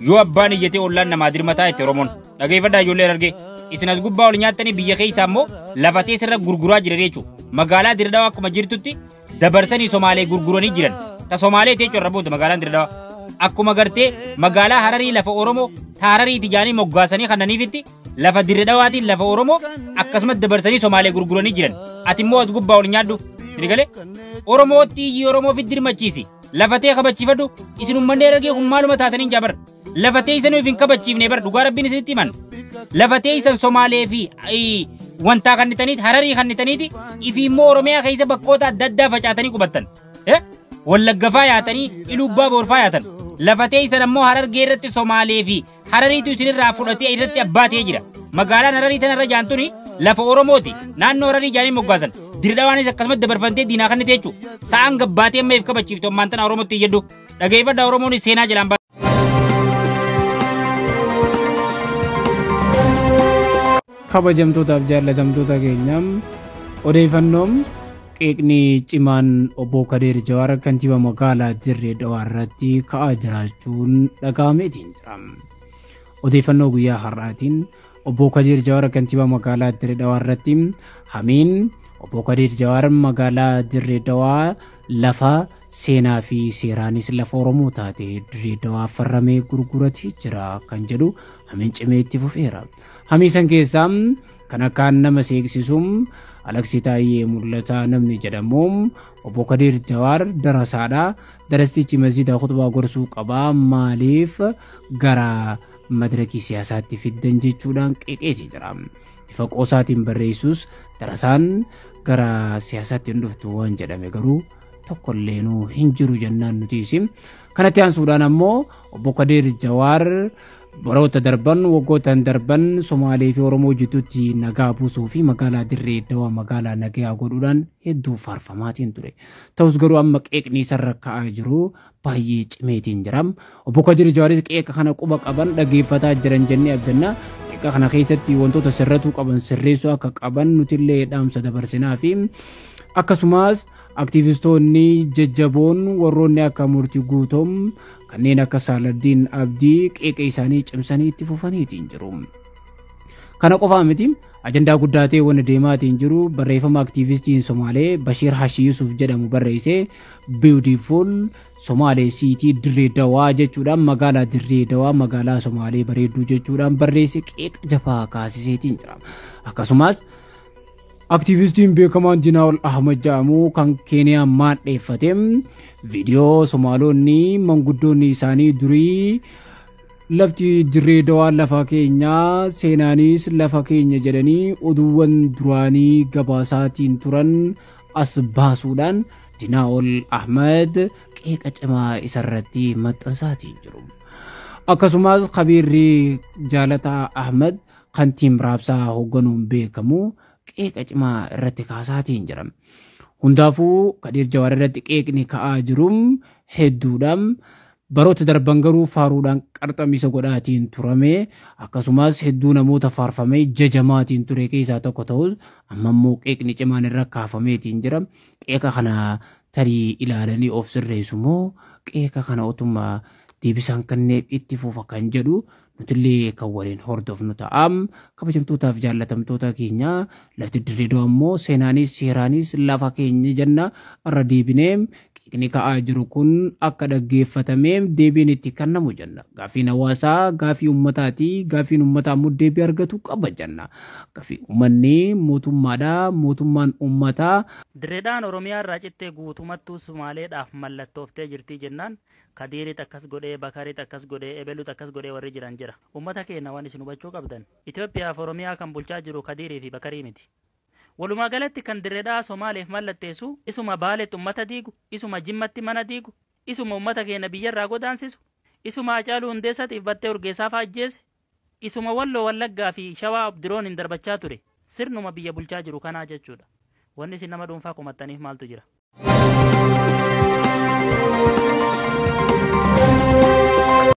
yoo abbaan iyyatee ollaan namaa dirmataa itti Oromoon dhageeffadhaa ijoollee argee isin as gubbaa ol nyaatanii biyya keessa ammoo lafatee sirra gurguraa jiran jechuudha. Magaalaa Dirredawaa akkuma jirtutti dabarsanii Somaalee gurguranii jiran. Ta Somaalee teechoo irra buutu magaalaan Dirredawaa. Akkuma gartee magaalaa Hararii lafa Oromoo ta Hararii tijaanii moggaasanii kannaniifitti lafa Dirredawaatiin lafa Oromoo akkasumas dabarsanii Somaalee gurguranii jiran. Ati immoo as gubbaa ol nyaadhu sirgalee Oromootti iyyi Oromoo fi dirmachiisi. Lafatee kabachiifadhu isin uummanni argee kun maaluma taatanii jaabar. Lafatee isan hin kabachiifne bar dhugaa rabbiin isinitti himan. Lafatee isan Somaalee fi wanta kannitaniiti Hararii kannitaniiti ifi immoo Oromiyaa keessa bakkoota adda addaa facaatanii qubattan. Wallaggafaa yaatanii Ilubbaa Boorfaa yaatan. Lafatee isan ammoo Harargee irratti Somaalee fi Harariitu isinirraa fudhatee irratti abbaatee jira. Magaalaan Hararii tanarra jaantuni lafa Oromooti. Naannoo Hararii jaanii moggaasan. Dirredawaanis akkasumas dabarfantee diinaa kannite jechuudha. Sa'aan gabbaatee amma if kabachiifte ammaan tana Oromootti jedhu. Dhageeffadhaa Oromoonis seenaa jalaan kabajamtootaaf jaallatamtoota keenyaam odeeffannoom qeeqni cimaan obbo Kadir Jawaar kantiibaa magaalaa Dirredawaa irratti ka'aa jiraachuun dhaga'ameetiin jira. Odeeffannoo guyyaa har'aatiin obbo Kadir Jawaar kantiibaa magaalaa Dirredawaa irratti hamiin obbo Kadir Jawaar magaalaa Dirredawaa lafa seenaa fi seeraanis lafa Oromoo taate Dirredawaa farramee gurguratee jira kan jedhu hamiin cimee itti fufeera. Hamiisan keessaa kan akkaan nama seeksisuun Alaksii Taayee Mul'ataa namni jedhamuun obbo Kadir Jawaar darasaadha. Darastichi masjiida khutbaa gorsuu qabaa maaliif gara madirakii siyaasaatti fiddan jechuudhaan qeeqeetii jira. Bifa qoosaatiin barreessus darasaan gara siyaasaatti hin dhuftu waan jedhame garuu tokkolleenuu hin jiru jennaan nutiisi. Kanatti aansuudhaan ammoo obbo Kadir Jawaar baroota darban waggoottan darban Somaalee fi Oromoo jidduutti nagaa buusuu fi magaalaa Dirredawaa magaalaa nagaa godhuudhaan hedduu faarfamaatiin ture. Ta'us garuu amma qeeqni isarra ka'aa jiru baay'ee cimeetiin jira. Obbo Kadir Jawaaris qeeqa kana quba qaban dhaggeeffataa jiran jennee abdanna. Qeeqa kana keessatti wantoota sirratuu qaban sirreessuu akka qaban nutillee dhaamsa dabarsinaa fi akkasumas aktivistoonni jajjaboon warroonni akka Murtii Guutom kanneen akka Saaladdiin Abdii qeeqa isaanii cimsanii itti fufaniitiin jiru. Kana qofaa miti ajandaa guddaa ta'e waan deemaatiin jiru barreeffama aktivistiin Somaalee Bashir Hashi Yusuf jedhamu barreessee Beautiful Somaalee City Dirredawaa jechuudhaan magaalaa Dirredawaa magaalaa Somaalee bareedduu jechuudhaan barreesse qeeqa jabaa kaasiseetiin jira. Akkasumas aktivistiin beekamaan Jinaawol Ahmad jedhamu kan Keeniyaa maadheeffate viidiyoo Somaalonni manguddoonni isaanii durii lafti Dirredawaa lafa keenya seenaanis lafa keenya jedhanii oduuwwan duraanii gabaasaatiin turan as baasuudhaan Jinaawol Ahmad qeeqa cimaa isarratti maxxansaatiin jiru. Akkasumas Kabiirri Jaalataa Ahmad kan tiim raabsaa hoogganuun beekamu qeeqa cimaa irratti kaasaatiin jira. Hundaafuu Kadir Jawaar irratti qeeqni ka'aa jiru hedduudhaan baroota darban garuu faaruudhaan qarxamisa godhaatiin turame akkasumas hedduu namoota faarfamee jajamaatiin ture keessaa tokko ta'us amma immoo qeeqni cimaan irra kaafameetiin jira. Qeeqa kana tarii ilaalanii of sirreessu moo qeeqa kana otuma deebisaan kanneen itti fufa kan jedhu nutillee kan waliin hordofnu ta'am. Kabajamtootaaf jaallatamtoota keenya lafti Dirredawaa ammoo seenaanis seeraanis lafa keenya jenna irra deebinee qeeqni ka'aa jiru kun akka dhaggeeffatamee deebiin itti kennamu jenna. Gaafiin hawaasaa gaafii uummataati. Gaafiin uummataa immoo deebii argatu qaba jenna. Gaafii uummanni mootummaadha. Mootummaan uummataa. Dirredawaan Oromiyaa irraa cittee guutumattuu Sumaaleedhaaf mallattooftee jirti jennaan Kadirit akkas godhee Bakarit akkas godhee Ebelut akkas godhee warri jiran jira. Uummata keenya waan isin hubachuu qabdan Itoophiyaa fi Oromiyaa kan bulchaa jiru Kadirii fi Bakarii miti. Walumaa galatti kan Dirredawaa Somaaleef mallatteessu isuma Baaleetti uummata diigu, isuma Jimmatti mana diigu, isuma uummata keenya biyyarraa godaansisu, isuma Hacaaluu Hundeessatiif battee Urgeessaaf ajjeese, isuma Walloo Wallaggaa fi Shawaa diroon hin darbachaa ture. Sirnuma biyya bulchaa jiru kanaa jechuudha. Wanni isin nama dhuunfaa komattaniif maaltu jira?